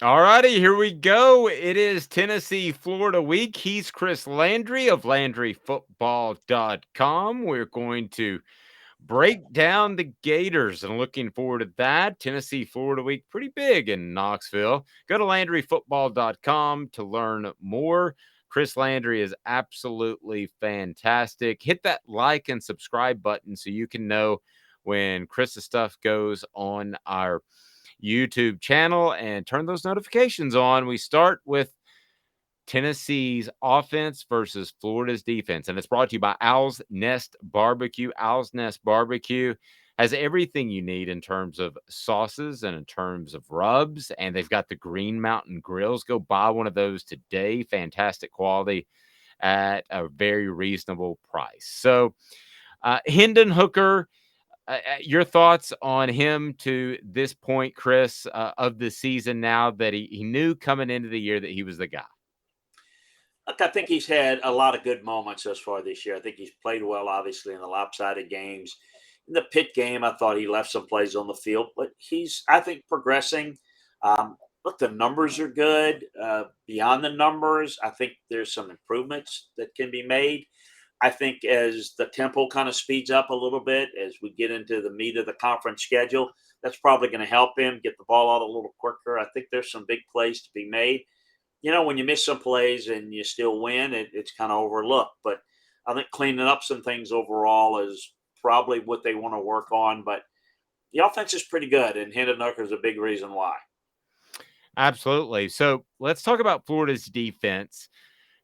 All righty, here we go. It is Tennessee, Florida week. He's Chris Landry of LandryFootball.com. We're going to break down the Gators and looking forward to that. Tennessee, Florida week, pretty big in Knoxville. Go to LandryFootball.com to learn more. Chris Landry is absolutely fantastic. Hit that like and subscribe button so you can know when Chris's stuff goes on our YouTube channel and turn those notifications on. We start with Tennessee's offense versus Florida's defense, and it's brought to you by Owl's Nest Barbecue. Owl's Nest Barbecue has everything you need in terms of sauces and in terms of rubs, and they've got the Green Mountain grills. Go buy one of those today. Fantastic quality at a very reasonable price. So, Hendon Hooker, your thoughts on him to this point, Chris, of the season now that he knew coming into the year that he was the guy? Look, I think he's had a lot of good moments thus far this year. I think he's played well, obviously, in the lopsided games. In the Pitt game, I thought he left some plays on the field, but he's, I think, progressing. Look, the numbers are good. Beyond the numbers, I think there's some improvements that can be made. I think as the tempo kind of speeds up a little bit as we get into the meat of the conference schedule, that's probably going to help him get the ball out a little quicker. I think there's some big plays to be made. When you miss some plays and you still win, it's kind of overlooked. But I think cleaning up some things overall is probably what they want to work on. But the offense is pretty good, and Hendon Hooker is a big reason why. Absolutely. So let's talk about Florida's defense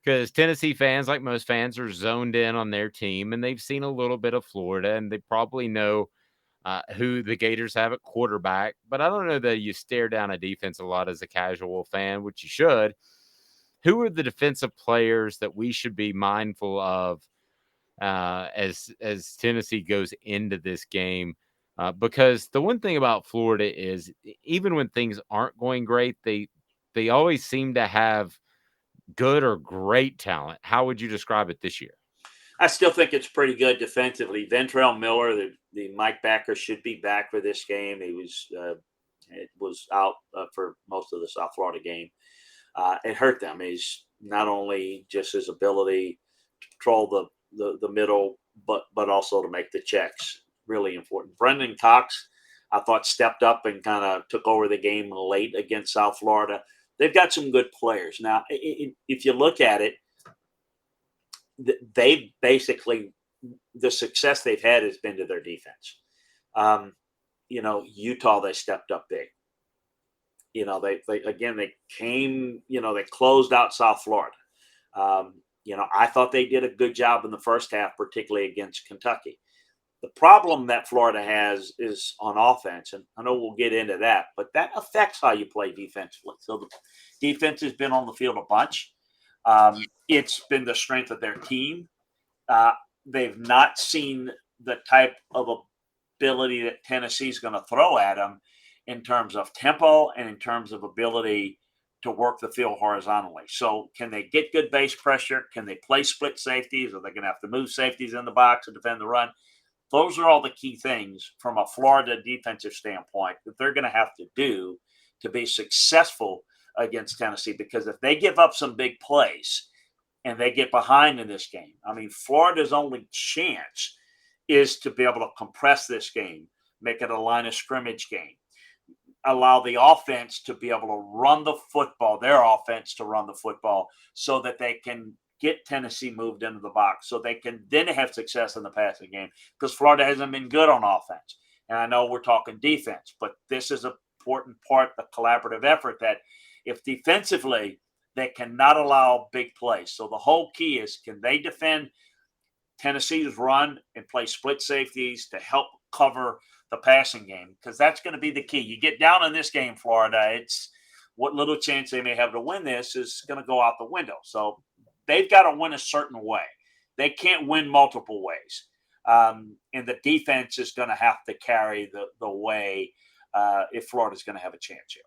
because Tennessee fans, like most fans, are zoned in on their team and they've seen a little bit of Florida and they probably know who the Gators have at quarterback. But I don't know that you stare down a defense a lot as a casual fan, which you should. Who are the defensive players that we should be mindful of as Tennessee goes into this game? Because the one thing about Florida is even when things aren't going great, they always seem to have good or great talent. How would you describe it this year? I still think it's pretty good defensively. Ventrell Miller, the Mike backer, should be back for this game. It was out for most of the South Florida game. It hurt them. He's not only just his ability to control the middle, but also to make the checks. Really important. Brendan Cox, I thought, stepped up and kind of took over the game late against South Florida. They've got some good players. Now, if you look at it, they basically, the success they've had has been to their defense. Utah, they stepped up big. They came, they closed out South Florida. I thought they did a good job in the first half, particularly against Kentucky. The problem that Florida has is on offense, and I know we'll get into that, but that affects how you play defensively. So the defense has been on the field a bunch. It's been the strength of their team. They've not seen the type of ability that Tennessee's going to throw at them in terms of tempo and in terms of ability to work the field horizontally. So can they get good base pressure? Can they play split safeties? Are they going to have to move safeties in the box to defend the run? Those are all the key things from a Florida defensive standpoint that they're going to have to do to be successful against Tennessee. Because if they give up some big plays and they get behind in this game, I mean, Florida's only chance is to be able to compress this game, make it a line of scrimmage game, allow the offense to be able to run the football, their offense to run the football, so that they can get Tennessee moved into the box so they can then have success in the passing game, because Florida hasn't been good on offense. And I know we're talking defense, but this is an important part of the collaborative effort that if defensively they cannot allow big plays. So the whole key is, can they defend Tennessee's run and play split safeties to help cover the passing game? Because that's going to be the key. You get down in this game, Florida, it's what little chance they may have to win this is going to go out the window. So they've got to win a certain way. They can't win multiple ways. And the defense is going to have to carry the way if Florida's going to have a chance here.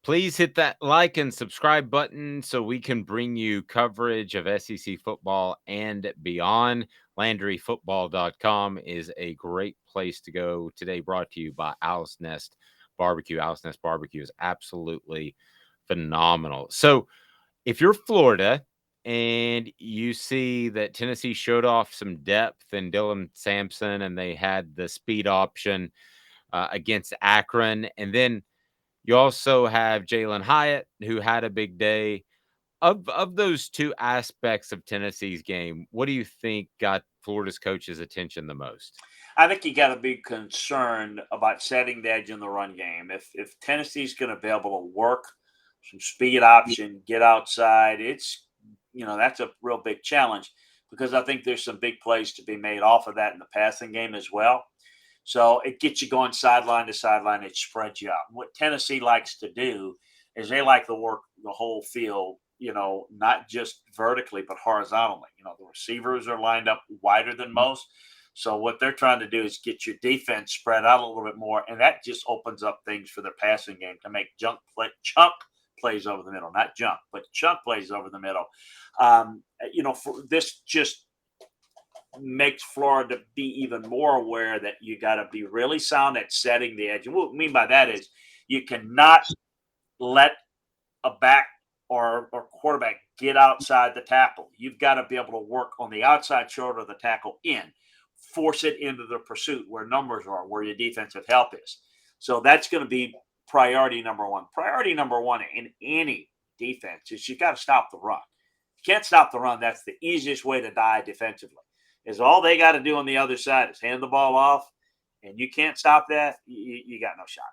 Please hit that like and subscribe button so we can bring you coverage of SEC football and beyond. LandryFootball.com is a great place to go today, brought to you by Owl's Nest Barbecue. Owl's Nest Barbecue is absolutely phenomenal. So if you're Florida and you see that Tennessee showed off some depth in Dylan Sampson and they had the speed option against Akron, and then you also have Jalen Hyatt, who had a big day. Of those two aspects of Tennessee's game, what do you think got Florida's coach's attention the most? I think you got to be concerned about setting the edge in the run game. If Tennessee's going to be able to work some speed option, get outside, that's a real big challenge because I think there's some big plays to be made off of that in the passing game as well. So it gets you going sideline to sideline. It spreads you out. What Tennessee likes to do is they like to work the whole field, not just vertically, but horizontally. The receivers are lined up wider than most. So what they're trying to do is get your defense spread out a little bit more, and that just opens up things for their passing game to make chunk plays over the middle, not jump, but chunk plays over the middle. For this just makes Florida be even more aware that you got to be really sound at setting the edge. And what we mean by that is you cannot let a back or quarterback get outside the tackle. You've got to be able to work on the outside shoulder of the tackle in, force it into the pursuit where numbers are, where your defensive help is. So that's going to be priority number one. Priority number one in any defense is you got to stop the run. You can't stop the run. That's the easiest way to die defensively. Is all they got to do on the other side is hand the ball off, and you can't stop that, you got no shot.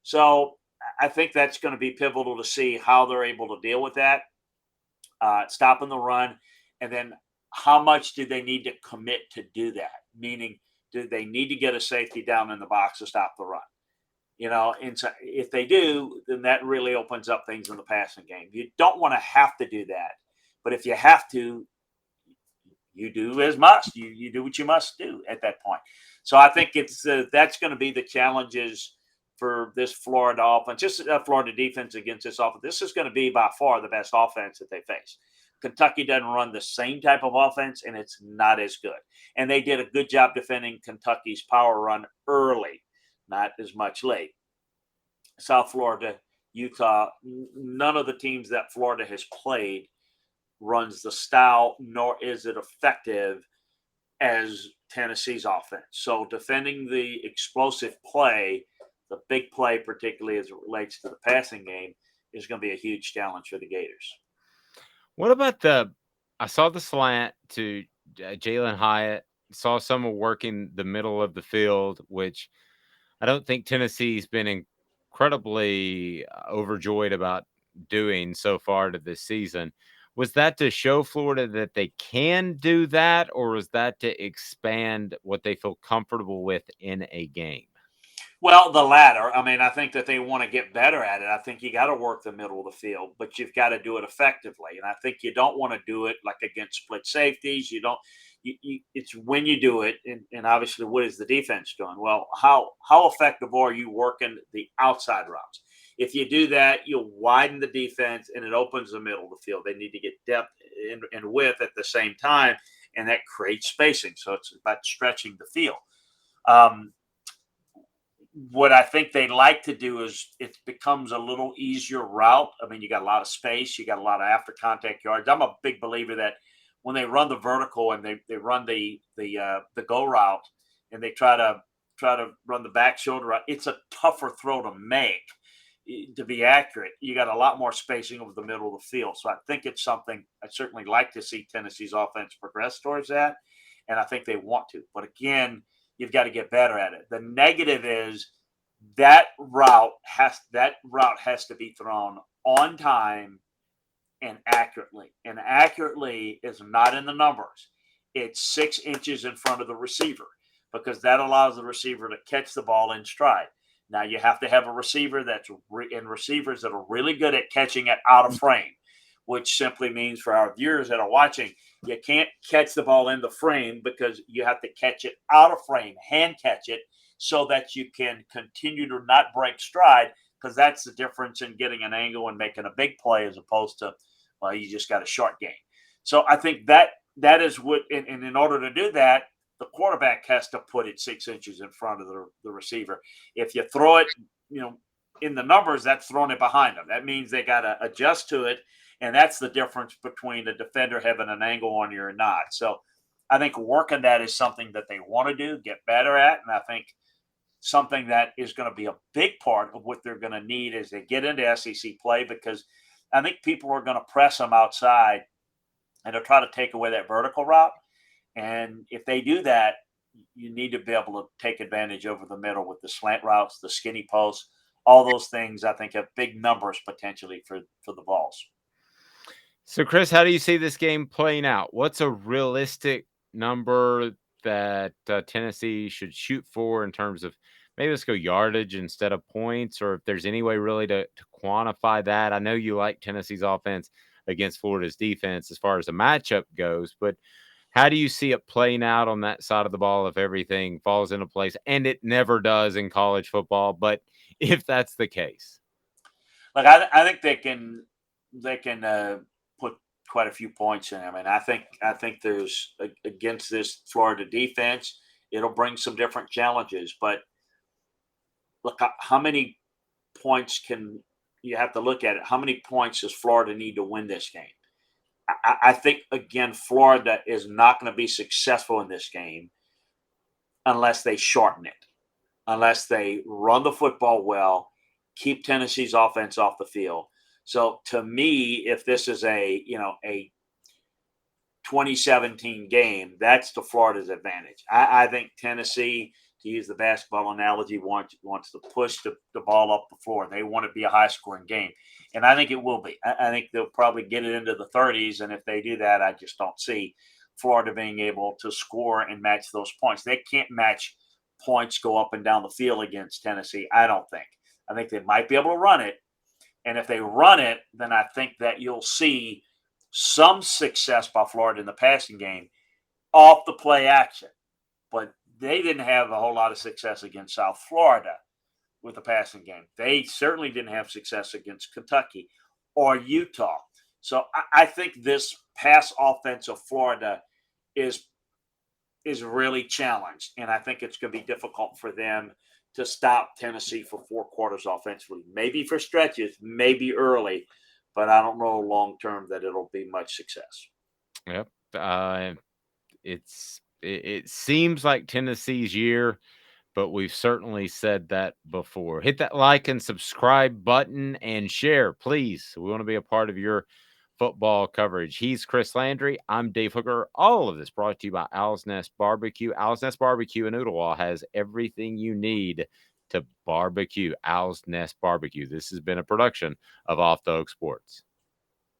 So I think that's going to be pivotal to see how they're able to deal with that, stopping the run, and then how much do they need to commit to do that? Meaning, do they need to get a safety down in the box to stop the run? And so if they do, then that really opens up things in the passing game. You don't want to have to do that, but if you have to, you do as must. You do what you must do at that point. So I think that's going to be the challenges for this Florida offense, just Florida defense against this offense. This is going to be by far the best offense that they face. Kentucky doesn't run the same type of offense, and it's not as good. And they did a good job defending Kentucky's power run early, not as much late. South Florida, Utah, none of the teams that Florida has played runs the style, nor is it effective as Tennessee's offense. So defending the explosive play, the big play, particularly as it relates to the passing game, is going to be a huge challenge for the Gators. What about I saw the slant to Jalen Hyatt, saw someone working the middle of the field, which I don't think Tennessee's been incredibly overjoyed about doing so far to this season. Was that to show Florida that they can do that, or was that to expand what they feel comfortable with in a game? Well, the latter. I mean, I think that they want to get better at it. I think you got to work the middle of the field, but you've got to do it effectively. And I think you don't want to do it like against split safeties. You don't. It's when you do it, and obviously, what is the defense doing? Well, how effective are you working the outside routes? If you do that, you'll widen the defense, and it opens the middle of the field. They need to get depth and width at the same time, and that creates spacing. So it's about stretching the field. What I think they like to do is it becomes a little easier route. I mean, you got a lot of space, you got a lot of after contact yards. I'm a big believer that when they run the vertical and they run the go route and they try to run the back shoulder route, it's a tougher throw to make. To be accurate, you got a lot more spacing over the middle of the field. So I think it's something I'd certainly like to see Tennessee's offense progress towards that, and I think they want to. But again, you've got to get better at it. The negative is that route has to be thrown on time and accurately. And accurately is not in the numbers. It's 6 inches in front of the receiver because that allows the receiver to catch the ball in stride. Now you have to have a receiver and receivers that are really good at catching it out of frame, which simply means for our viewers that are watching, you can't catch the ball in the frame because you have to catch it out of frame, hand catch it, so that you can continue to not break stride, because that's the difference in getting an angle and making a big play as opposed to, well, you just got a short game. So I think that is what, and in order to do that, the quarterback has to put it 6 inches in front of the receiver. If you throw it, in the numbers, that's throwing it behind them. That means they got to adjust to it. And that's the difference between a defender having an angle on you or not. So I think working that is something that they want to do, get better at. And I think something that is going to be a big part of what they're going to need as they get into SEC play, because I think people are going to press them outside and they'll try to take away that vertical route. And if they do that, you need to be able to take advantage over the middle with the slant routes, the skinny posts, all those things. I think have big numbers potentially for the Vols. So, Chris, how do you see this game playing out? What's a realistic number that Tennessee should shoot for in terms of, maybe let's go yardage instead of points, or if there's any way really to quantify that? I know you like Tennessee's offense against Florida's defense as far as the matchup goes, but how do you see it playing out on that side of the ball if everything falls into place? And it never does in college football, but if that's the case. Like I think they can put quite a few points in. I mean, I think there's against this Florida defense, it'll bring some different challenges. But look, how many points can you have to look at it? How many points does Florida need to win this game? I think again, Florida is not going to be successful in this game unless they shorten it, unless they run the football well, keep Tennessee's offense off the field. So to me, if this is a 2017 game, that's to Florida's advantage. I think Tennessee, to use the basketball analogy, wants to push the ball up the floor. They want it to be a high-scoring game, and I think it will be. I think they'll probably get it into the 30s, and if they do that, I just don't see Florida being able to score and match those points. They can't match points go up and down the field against Tennessee, I don't think. I think they might be able to run it, and if they run it, then I think that you'll see some success by Florida in the passing game off the play action. But they didn't have a whole lot of success against South Florida with the passing game. They certainly didn't have success against Kentucky or Utah. So I think this pass offense of Florida is really challenged, and I think it's going to be difficult for them to stop Tennessee for 4 quarters offensively. Maybe for stretches, maybe early, but I don't know long term that it'll be much success. Yep. It seems like Tennessee's year, but we've certainly said that before. Hit that like and subscribe button and share, please. We want to be a part of your football coverage. He's Chris Landry. I'm Dave Hooker. All of this brought to you by Owl's Nest Barbecue. Owl's Nest Barbecue in Ooltewah has everything you need to barbecue. Owl's Nest Barbecue. This has been a production of Off the Oak Sports.